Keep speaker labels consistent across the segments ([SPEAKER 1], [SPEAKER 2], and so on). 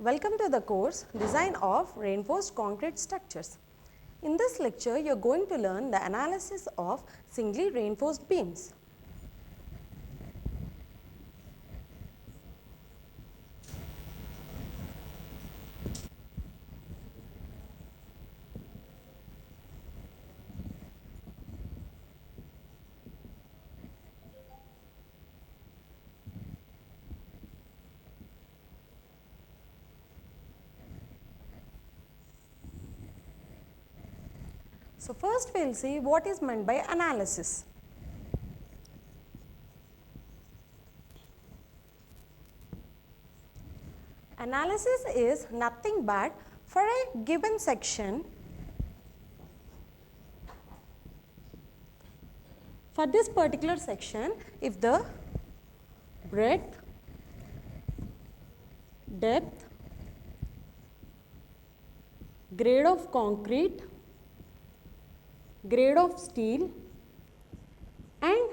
[SPEAKER 1] Welcome to the course Design of Reinforced Concrete Structures. In this lecture, you are going to learn the analysis of singly reinforced beams. So, first we will see what is meant by analysis. Analysis is nothing but for a given section, for this particular section, if the breadth, depth, grade of concrete, grade of steel and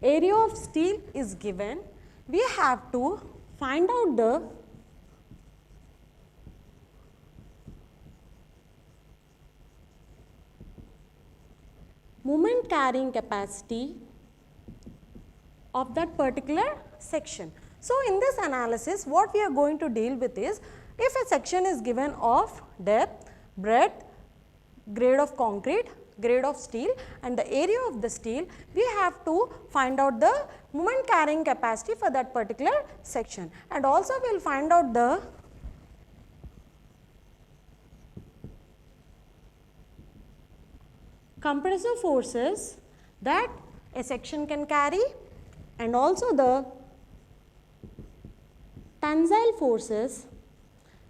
[SPEAKER 1] area of steel is given, we have to find out the moment carrying capacity of that particular section. So, in this analysis what we are going to deal with is, if a section is given of depth, breadth, grade of concrete, grade of steel and the area of the steel, we have to find out the moment carrying capacity for that particular section, and also we will find out the compressive forces that a section can carry and also the tensile forces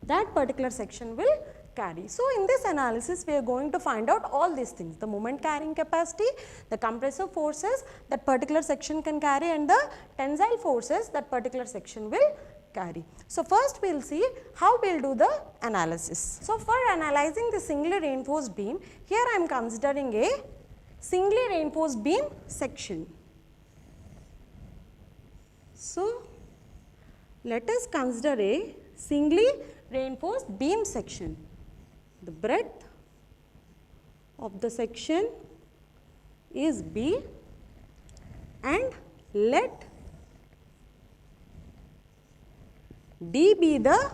[SPEAKER 1] that particular section will carry. So, in this analysis we are going to find out all these things: the moment carrying capacity, the compressive forces that particular section can carry and the tensile forces that particular section will carry. So, first we will see how we will do the analysis. So, for analyzing the singly reinforced beam, here I am considering a singly reinforced beam section. So, let us consider a singly reinforced beam section. The breadth of the section is B and let D be the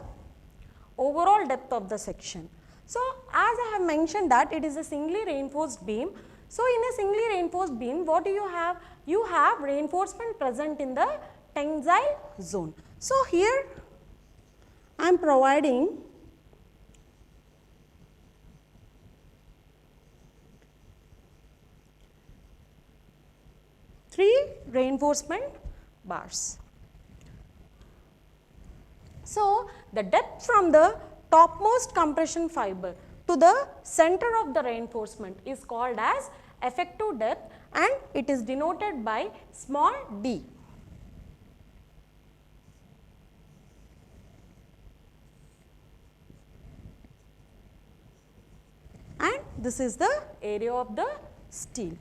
[SPEAKER 1] overall depth of the section. So, as I have mentioned that it is a singly reinforced beam. So, in a singly reinforced beam, what do you have? You have reinforcement present in the tensile zone. So, here I am providing three reinforcement bars. So, the depth from the topmost compression fiber to the center of the reinforcement is called as effective depth and it is denoted by small d. And this is the area of the steel.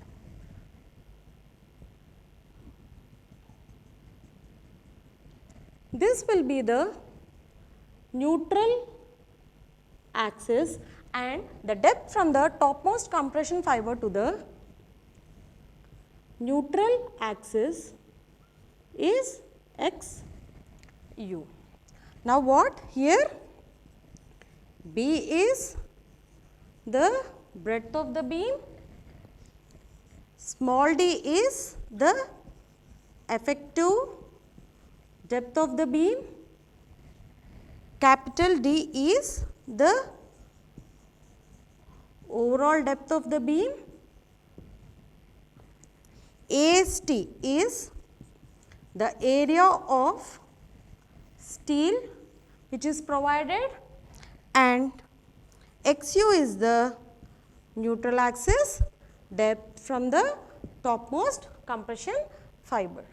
[SPEAKER 1] This will be the neutral axis and the depth from the topmost compression fiber to the neutral axis is XU. Now, what here? B is the breadth of the beam, small d is the effective depth of the beam, capital D is the overall depth of the beam, AST is the area of steel which is provided and XU is the neutral axis depth from the topmost compression fiber.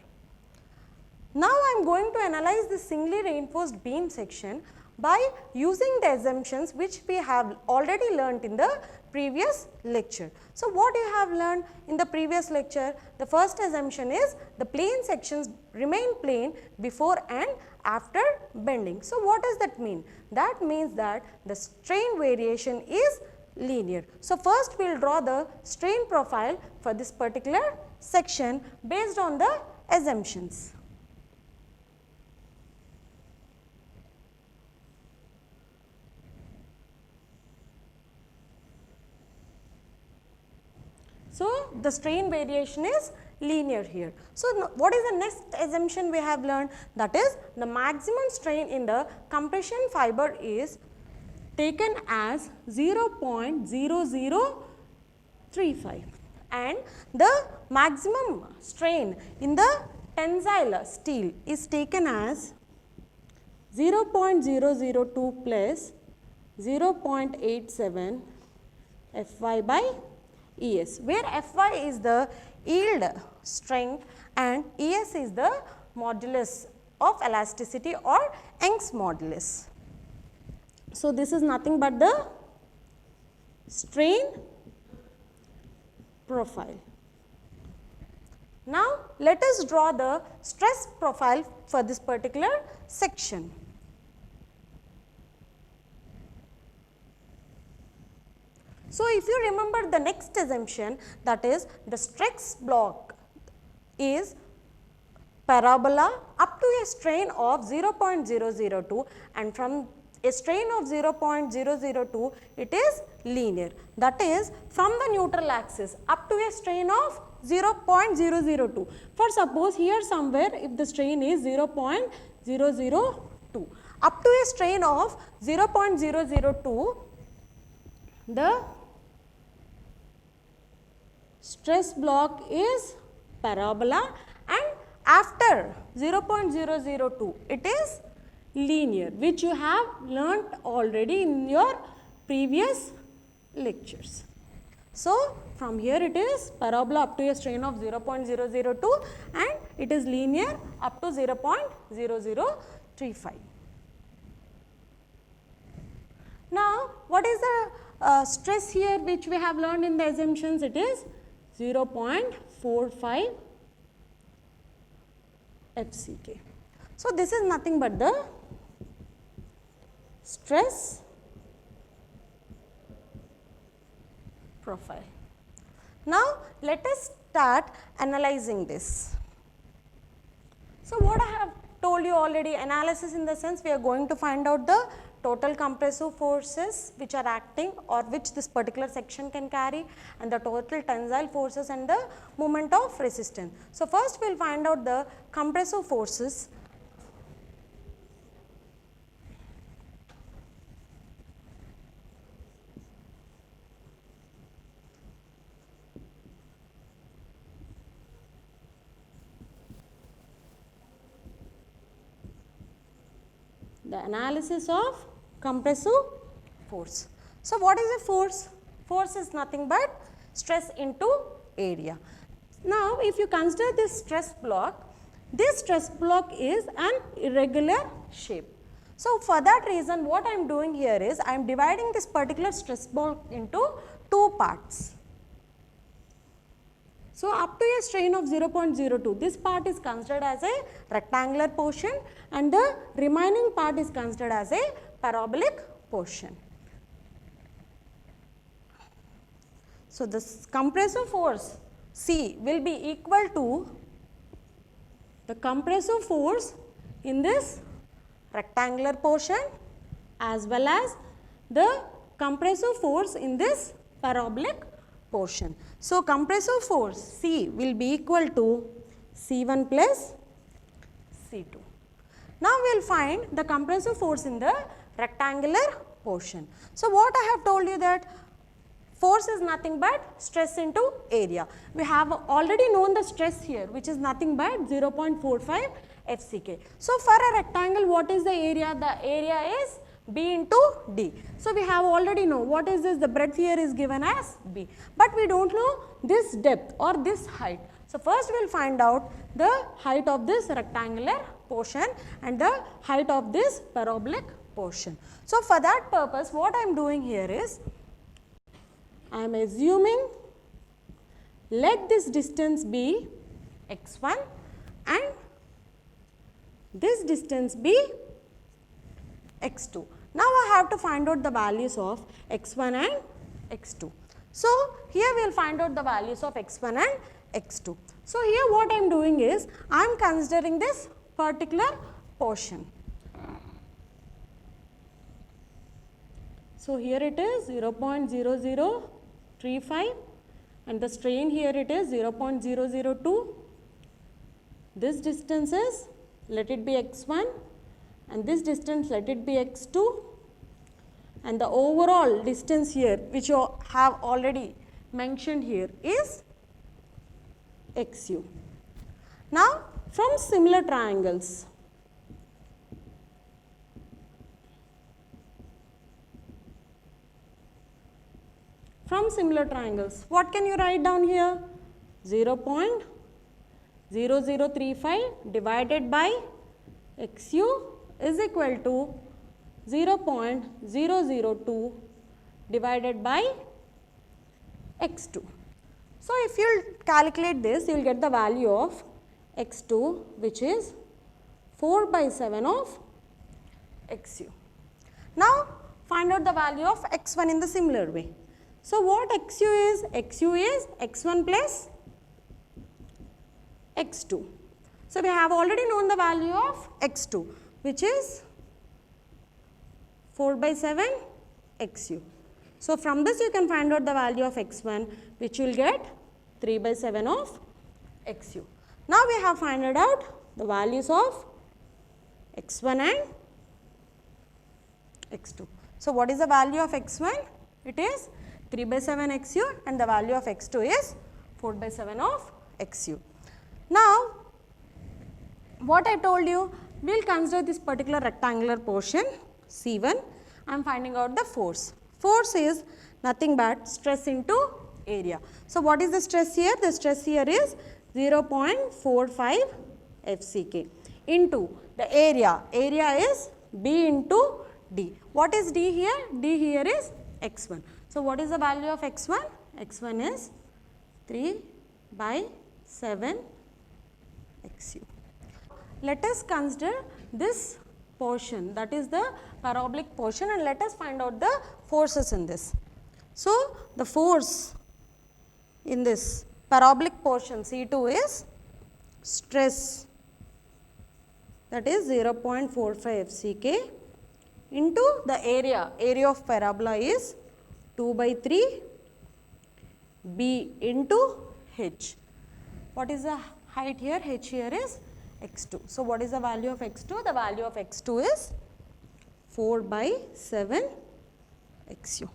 [SPEAKER 1] Now, I am going to analyze the singly reinforced beam section by using the assumptions which we have already learnt in the previous lecture. So, what you have learned in the previous lecture? The first assumption is the plane sections remain plane before and after bending. So, what does that mean? That means that the strain variation is linear. So, first we will draw the strain profile for this particular section based on the assumptions. So, the strain variation is linear here. So, what is the next assumption we have learned? That is the maximum strain in the compression fiber is taken as 0.0035 and the maximum strain in the tensile steel is taken as 0.002 plus 0.87 Fy by Es, where Fy is the yield strength and Es is the modulus of elasticity or Young's modulus. So, this is nothing but the strain profile. Now, let us draw the stress profile for this particular section. So, if you remember the next assumption, that is the stress block is parabola up to a strain of 0.002 and from a strain of 0.002 it is linear, that is from the neutral axis up to a strain of 0.002. For suppose here somewhere if the strain is 0.002 up to a strain of 0.002, the stress block is parabola and after 0.002 it is linear, which you have learnt already in your previous lectures. So, from here it is parabola up to a strain of 0.002 and it is linear up to 0.0035. Now, what is the stress here which we have learned in the assumptions? It is 0.45 FCK. So, this is nothing but the stress profile. Now, let us start analyzing this. So, what I have told you already, analysis in the sense we are going to find out the total compressive forces which are acting or which this particular section can carry and the total tensile forces and the moment of resistance. So, first we will find out the compressive forces. The analysis of compressive force. So, what is a force? Force is nothing but stress into area. Now, if you consider this stress block is an irregular shape. So, for that reason what I am doing here is I am dividing this particular stress block into two parts. So, up to a strain of 0.02, this part is considered as a rectangular portion and the remaining part is considered as a parabolic portion. So, this compressive force C will be equal to the compressive force in this rectangular portion as well as the compressive force in this parabolic portion. So, compressive force C will be equal to C1 plus C2. Now, we will find the compressive force in the rectangular portion. So, what I have told you that force is nothing but stress into area. We have already known the stress here which is nothing but 0.45 FCK. So, for a rectangle what is the area? The area is B into D. So, we have already know what is this, the breadth here is given as B, but we do not know this depth or this height. So, first we will find out the height of this rectangular portion and the height of this parabolic portion. So, for that purpose what I am doing here is I am assuming let this distance be x1 and this distance be x2. Now, I have to find out the values of x1 and x2. So, here we will find out the values of x1 and x2. So, here what I am doing is, I am considering this particular portion. So, here it is 0.0035 and the strain here it is 0.002. This distance is, let it be x1 and this distance let it be x2, and the overall distance here which you have already mentioned here is xu. Now, from similar triangles, what can you write down here? 0.0035 divided by xu is equal to 0.002 divided by x2. So, if you calculate this, you will get the value of x2 which is 4/7 of xu. Now, find out the value of x1 in the similar way. So, what xu is? Xu is x1 plus x2. So, we have already known the value of x2 which is 4/7 xu. So, from this you can find out the value of x1 which you will get 3/7 of xu. Now, we have found out the values of x1 and x2. So, what is the value of x1? It is 3/7 xu and the value of x2 is 4/7 of xu. Now, what I told you, we will consider this particular rectangular portion C1. I am finding out the force. Force is nothing but stress into area. So, what is the stress here? The stress here is 0.45 FCK into the area. Area is B into D. What is D here? D here is x1. So, what is the value of x1? x1 is 3/7 xu. Let us consider this portion, that is the parabolic portion, and let us find out the forces in this. So, the force in this parabolic portion C2 is stress, that is 0.45 FCK into the area. Area of parabola is 2/3 B into H. What is the height here? H here is x2. So, what is the value of x2? The value of x2 is 4/7 xu.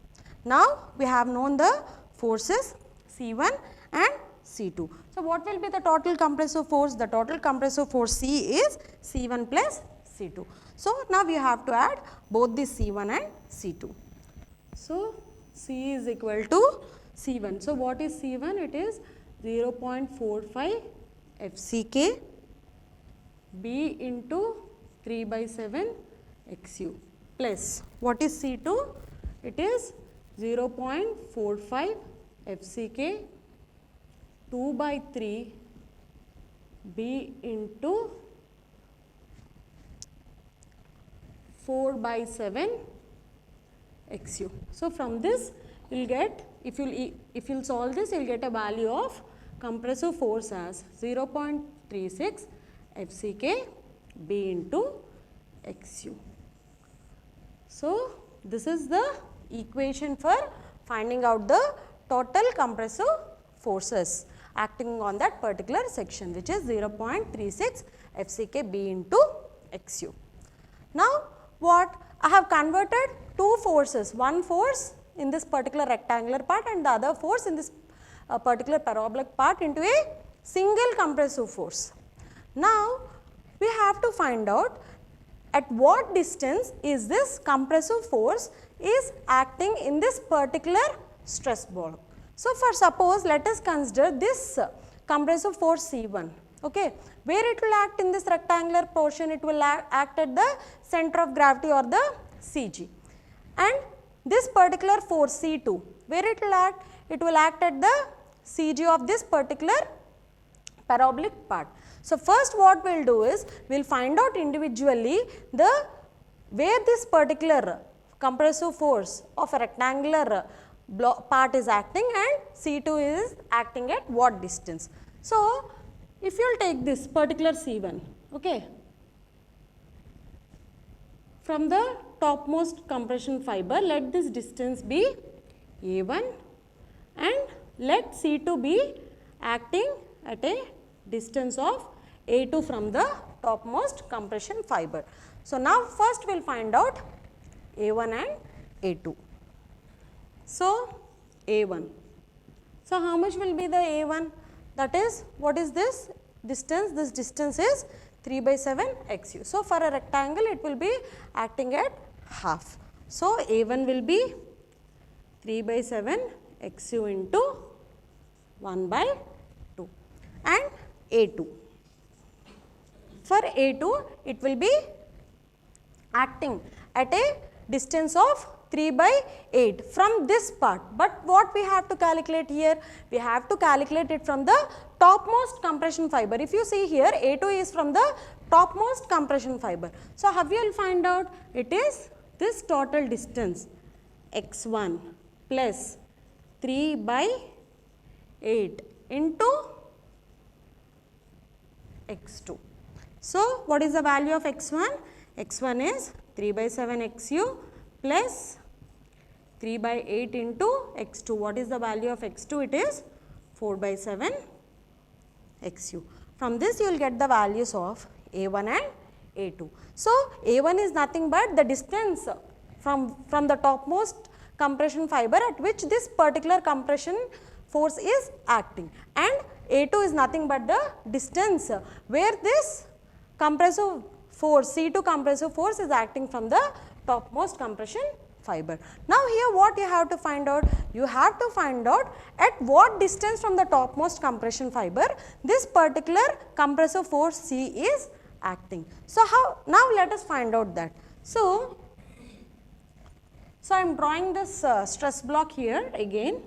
[SPEAKER 1] Now, we have known the forces C1 and C2. So, what will be the total compressive force? The total compressive force C is C1 plus C2. So, now we have to add both the C1 and C2. So, C is equal to C1. So, what is C1? It is 0.45 FCK B into 3/7 xu plus what is C2? It is 0.45 FCK 2/3 B into 4/7 xu. So, from this you will get, if you will solve this, you will get a value of compressive force as 0.36 FCK B into xu. So, this is the equation for finding out the total compressive forces acting on that particular section, which is 0.36 FCK B into xu. Now, what I have converted two forces, one force in this particular rectangular part and the other force in this particular parabolic part into a single compressive force. Now, we have to find out at what distance is this compressive force is acting in this particular stress block. So, for suppose let us consider this compressive force C1, okay, where it will act in this rectangular portion, it will act at the center of gravity or the CG, and this particular force C2 Where it will act? It will act at the CG of this particular parabolic part. So, first what we will do is, we will find out individually the where this particular compressive force of a rectangular part is acting and C2 is acting at what distance. So, if you will take this particular C1, okay, from the topmost compression fiber, let this distance be A1 and let C2 be acting at a distance of A2 from the topmost compression fiber. So, now first we will find out A1 and A2. So, A1. So, how much will be the A1? That is, what is this distance? This distance is 3/7 XU. So, for a rectangle it will be acting at half. So, A1 will be 3/7 XU into 1/2 and A2. For A2 it will be acting at a distance of 3/8 from this part, but what we have to calculate here? We have to calculate it from the topmost compression fiber. If you see here, A2 is from the topmost compression fiber. So, how we will find out? It is this total distance x1 plus 3/8 into x2. So, what is the value of x1? x1 is 3/7 XU plus 3/8 into x2. What is the value of x2? It is 4/7 XU. From this you will get the values of A1 and A2. So, A1 is nothing but the distance from the topmost compression fiber at which this particular compression force is acting, and A2 is nothing but the distance where this compressive force, C2 compressive force is acting from the topmost compression fiber. Now, here what you have to find out? You have to find out at what distance from the topmost compression fiber this particular compressive force C is acting. So, how? Now, let us find out that. So, I am drawing this stress block here again.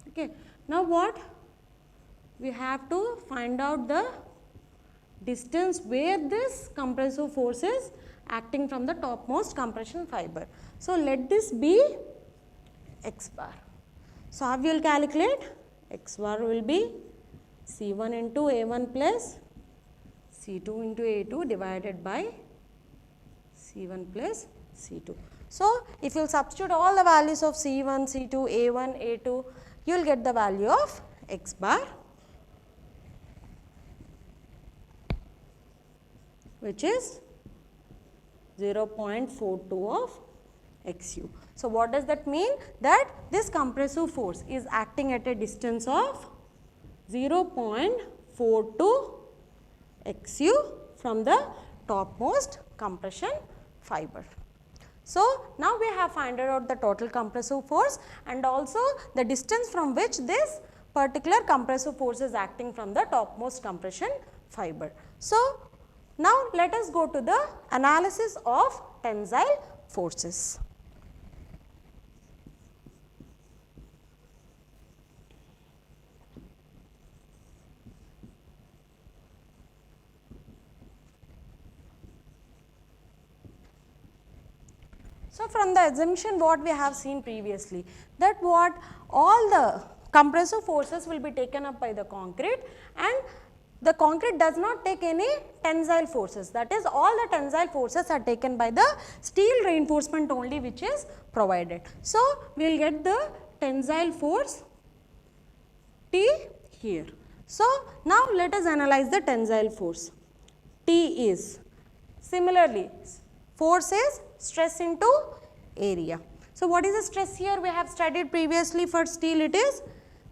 [SPEAKER 1] Okay. Now, what? We have to find out the distance where this compressive force is acting from the topmost compression fiber. So, let this be x bar. So, how we will calculate? X bar will be C1 into A1 plus C2 into A2 divided by C1 plus C2. So, if you will substitute all the values of C1, C2, A1, A2, you will get the value of x bar, which is 0.42 of XU. So, what does that mean? That this compressive force is acting at a distance of 0.42 XU from the topmost compression fiber. So, now we have found out the total compressive force and also the distance from which this particular compressive force is acting from the topmost compression fiber. So, now let us go to the analysis of tensile forces. So, from the assumption what we have seen previously, that what all the compressive forces will be taken up by the concrete and the concrete does not take any tensile forces, that is all the tensile forces are taken by the steel reinforcement only which is provided. So, we will get the tensile force T here. So, now let us analyze the tensile force. T is similarly force is stress into area. So, what is the stress here? We have studied previously for steel, it is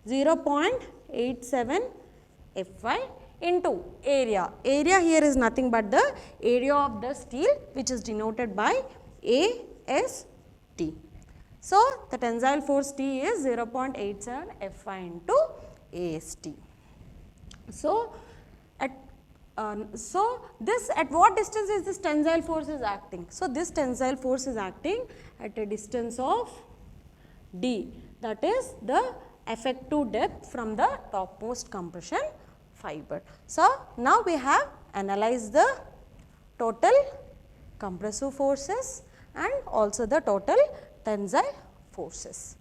[SPEAKER 1] 0.87 Fy into area. Area here is nothing but the area of the steel which is denoted by AST. So, the tensile force T is 0.87 Fy into AST. So, at So, this at what distance is this tensile force is acting? So, this tensile force is acting at a distance of d, that is the effective depth from the topmost compression fiber. So, now we have analyzed the total compressive forces and also the total tensile forces.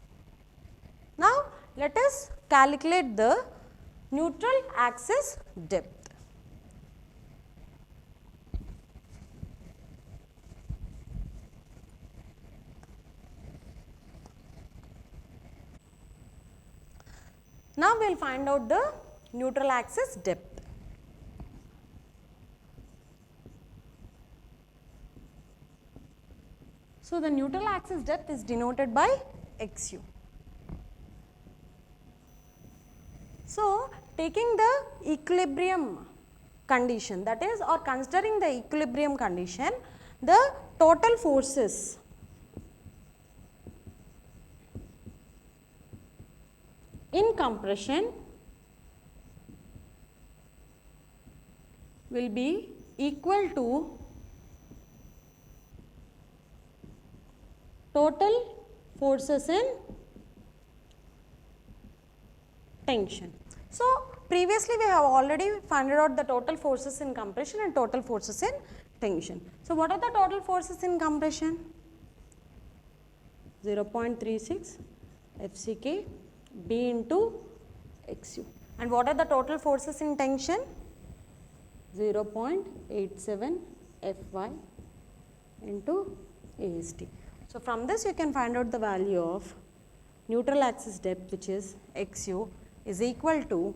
[SPEAKER 1] Now, let us calculate the neutral axis depth. Now, we will find out the neutral axis depth. So, the neutral axis depth is denoted by XU. So, taking the equilibrium condition, that is, or considering the equilibrium condition, the total forces in compression will be equal to total forces in tension. So, previously we have already found out the total forces in compression and total forces in tension. So, what are the total forces in compression? 0.36 FCK B into XU. And what are the total forces in tension? 0.87 Fy into AST. So, from this you can find out the value of neutral axis depth, which is XU is equal to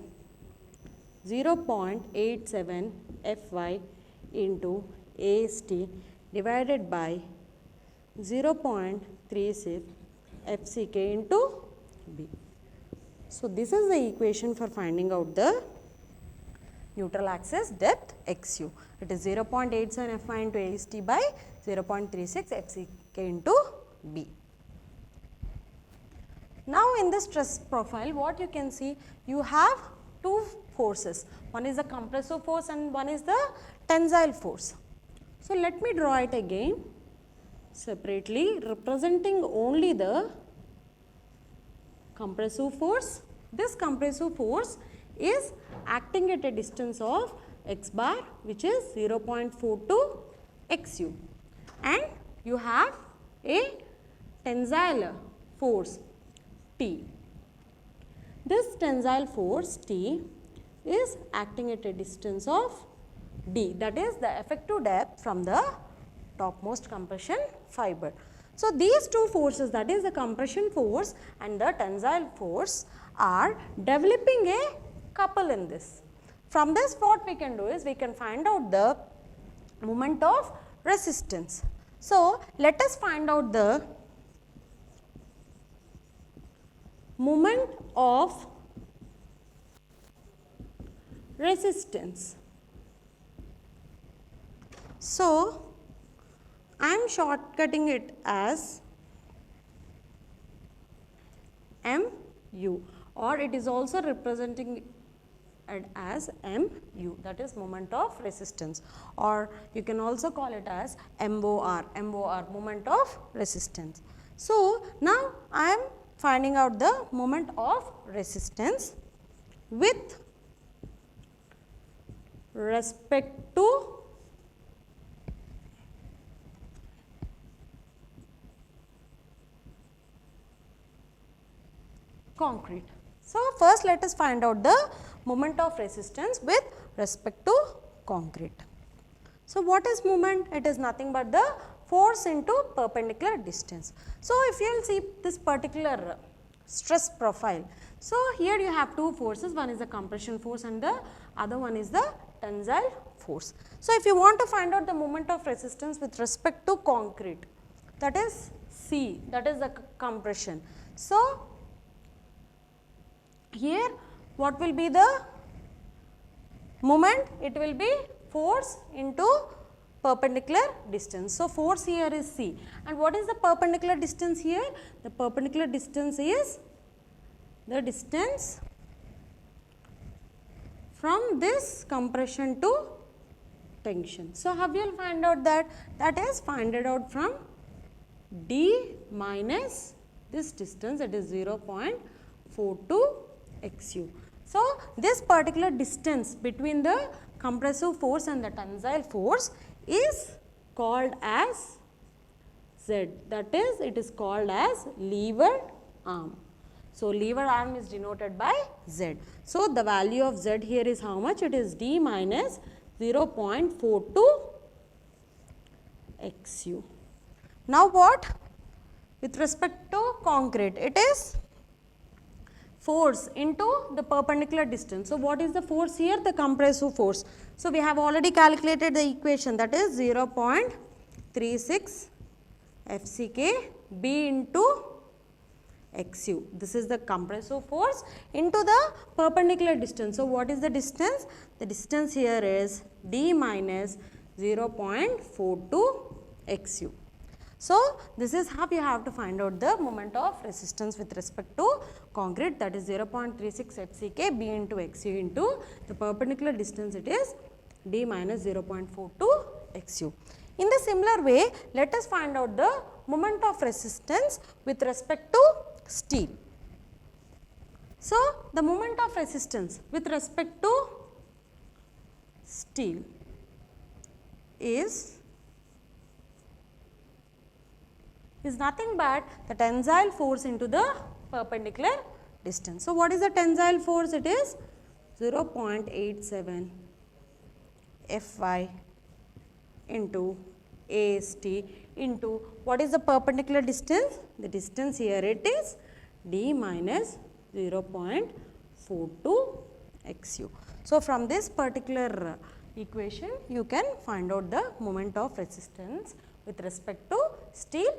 [SPEAKER 1] 0.87 Fy into AST divided by 0.36 FCK into B. So, this is the equation for finding out the neutral axis depth XU. It is 0.87 Fy into AST by 0.36 FCK into B. Now, in the stress profile, what you can see, you have two forces, one is the compressive force and one is the tensile force. So, let me draw it again separately, representing only the compressive force. This compressive force is acting at a distance of x bar, which is 0.42 XU, and you have a tensile force T. This tensile force T is acting at a distance of d, that is the effective depth from the topmost compression fiber. So, these two forces, that is the compression force and the tensile force, are developing a couple in this. From this, what we can do is we can find out the moment of resistance. So, let us find out the moment of resistance. So, I am shortcutting it as mu, or it is also representing it as mu, that is moment of resistance, or you can also call it as MOR, moment of resistance. So, now I am finding out the moment of resistance with respect to concrete. So, first let us find out the moment of resistance with respect to concrete. So, what is moment? It is nothing but the force into perpendicular distance. So, if you will see this particular stress profile, so here you have two forces, one is the compression force and the other one is the tensile force. So, if you want to find out the moment of resistance with respect to concrete, that is C, that is the compression. So, here what will be the moment? It will be force into perpendicular distance. So, force here is C, and what is the perpendicular distance here? The perpendicular distance is the distance from this compression to tension. So, how you will find out that? That is find it out from d minus this distance, that is 0.42 XU. So, this particular distance between the compressive force and the tensile force is called as Z, that is it is called as levered arm. So, levered arm is denoted by Z. So, the value of Z here is how much? It is d minus 0.42 XU. Now, what? With respect to concrete, it is force into the perpendicular distance. So, what is the force here? The compressive force. So, we have already calculated the equation, that is 0.36 FCK B into XU. This is the compressive force into the perpendicular distance. So, what is the distance? The distance here is d minus 0.42 XU. So, this is how you have to find out the moment of resistance with respect to concrete, that is 0.36 FCK B into XU into the perpendicular distance, it is d minus 0.42 XU. In the similar way, let us find out the moment of resistance with respect to steel. So, the moment of resistance with respect to steel is nothing but the tensile force into the perpendicular distance. So, what is the tensile force? It is 0.87 Fy into AST into what is the perpendicular distance? The distance here it is d minus 0.42 XU. So, from this particular equation you can find out the moment of resistance with respect to steel